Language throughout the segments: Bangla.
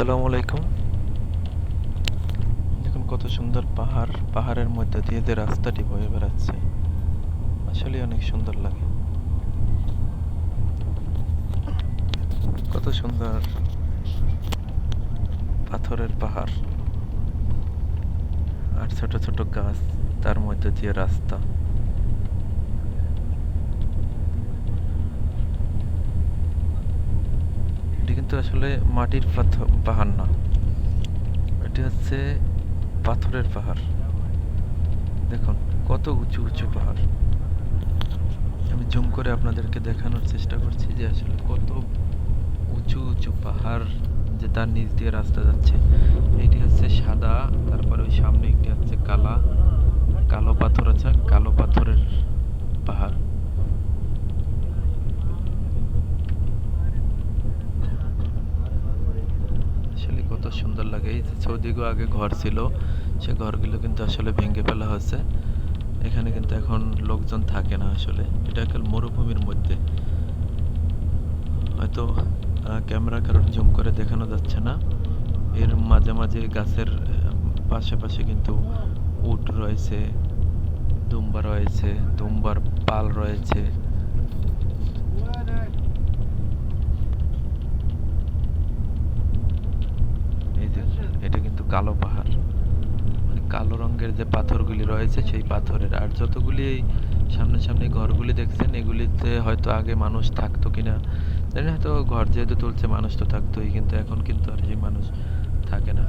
আসসালামু আলাইকুম। দেখুন কত সুন্দর পাহাড়, পাহাড়ের মধ্যে দিয়ে যে রাস্তাটি বয়ে বেড়াচ্ছে, আসলে অনেক সুন্দর লাগে। কত সুন্দর পাথরের পাহাড় আর ছোট ছোট গাছ, তার মধ্যে দিয়ে রাস্তা। এটি কিন্তু আসলে মাটির পাহাড় না, এটি হচ্ছে পাথরের পাহাড়। দেখুন কত উঁচু উঁচু পাহাড়। আমি জুম করে আপনাদেরকে দেখানোর চেষ্টা করছি যে আসলে কত উঁচু উঁচু পাহাড়, যে তার নিচ দিয়ে রাস্তা যাচ্ছে। এটি হচ্ছে সাদা, তারপরে ওই সামনে একটি হচ্ছে কালো পাথর আছে, কালো পাথরের পাহাড়। আসলে কত সুন্দর লাগে। এই যে চৌদিকেও আগে ঘর ছিল, সে ঘরগুলো কিন্তু আসলে ভেঙে ফেলা হয়েছে। এখানে কিন্তু এখন লোকজন থাকে না। আসলে এটা একটা মরুভূমির মধ্যে, হয়তো ক্যামেরার কারণে জুম করে দেখানো যাচ্ছে না। এর মাঝে মাঝে গাছের পাশে পাশে কিন্তু উট রয়েছে, দুম্বা রয়েছে, দুম্বার পাল রয়েছে। এই যে এটা কিন্তু কালো পাহাড়, মানে কালো রঙের যে পাথরগুলি রয়েছে সেই পাথরের। আর যতগুলি এই সামনে সামনে ঘরগুলি দেখছেন, এগুলিতে হয়তো আগে মানুষ থাকতো কিনা জানি না। হয়তো ঘর যেহেতু তুলছে, মানুষ তো থাকতোই, কিন্তু এখন কিন্তু আর সেই মানুষ থাকে না।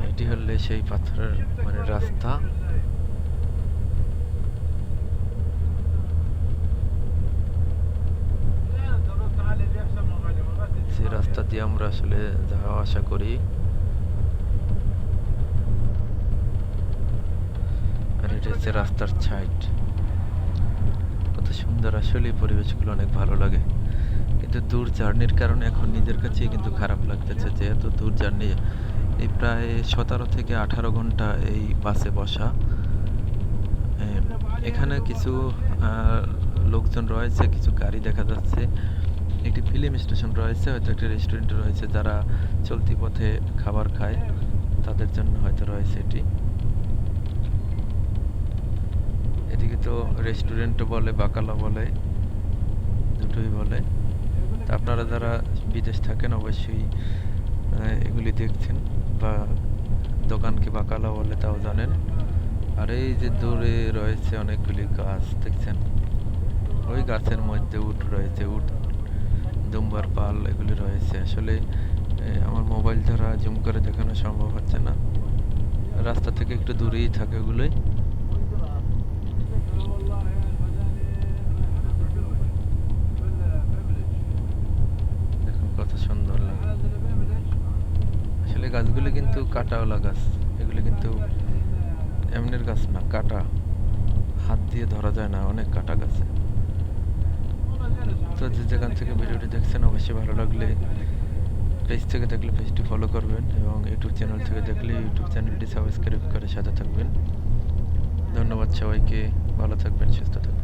এটি হলে সেই পাথরের মানে রাস্তা। যে রাস্তা দিয়ে আমরা আসলে যাওয়া আসা করি। আর এটা হচ্ছে রাস্তার সাইড। কত সুন্দর, আসলে পরিবেশগুলো অনেক ভালো লাগে। কিন্তু দূর জার্নির কারণে এখন নিজের কাছেই কিন্তু খারাপ লাগতেছে যে এত দূর জার্নি। এই প্রায় 17 থেকে 18 ঘন্টা এই বাসে বসা। এখানে কিছু লোকজন রয়েছে, কিছু গাড়ি দেখা যাচ্ছে, একটি ফিল্ম স্টেশন রয়েছে, হয়তো একটা রেস্টুরেন্ট রয়েছে, যারা চলতি পথে খাবার খায় তাদের জন্য হয়তো রয়েছে এটি। এদিকে তো রেস্টুরেন্টও বলে, বাকালা বলে, দুটোই বলে। তা আপনারা যারা বিদেশ থাকেন অবশ্যই এগুলি দেখছেন, বা দোকানকে বাকালা বলে তাও জানেন। আর এই যে দূরে রয়েছে অনেকগুলি গাছ দেখছেন, ওই গাছের মধ্যে উট রয়েছে, উট, দুম্বার পাল এগুলি রয়েছে। আসলে আমার মোবাইল দ্বারা জুম করে দেখানো সম্ভব হচ্ছে না, রাস্তা থেকে একটু দূরেই থাকে ওগুলোই। দেখুন কত সুন্দর লাগে। আসলে গাছগুলি কিন্তু কাটাওয়ালা গাছ, এগুলি কিন্তু এমনের গাছ না, কাটা, হাত দিয়ে ধরা যায় না, অনেক কাটা গাছে। তো যে যেখান থেকে ভিডিওটি দেখছেন, অবশ্যই ভালো লাগলে পেজ থেকে দেখলে পেজটি ফলো করবেন, এবং ইউটিউব চ্যানেল থেকে দেখলে ইউটিউব চ্যানেলটি সাবস্ক্রাইব করে সাথে থাকবেন। ধন্যবাদ সবাইকে, ভালো থাকবেন, সুস্থ থাকবেন।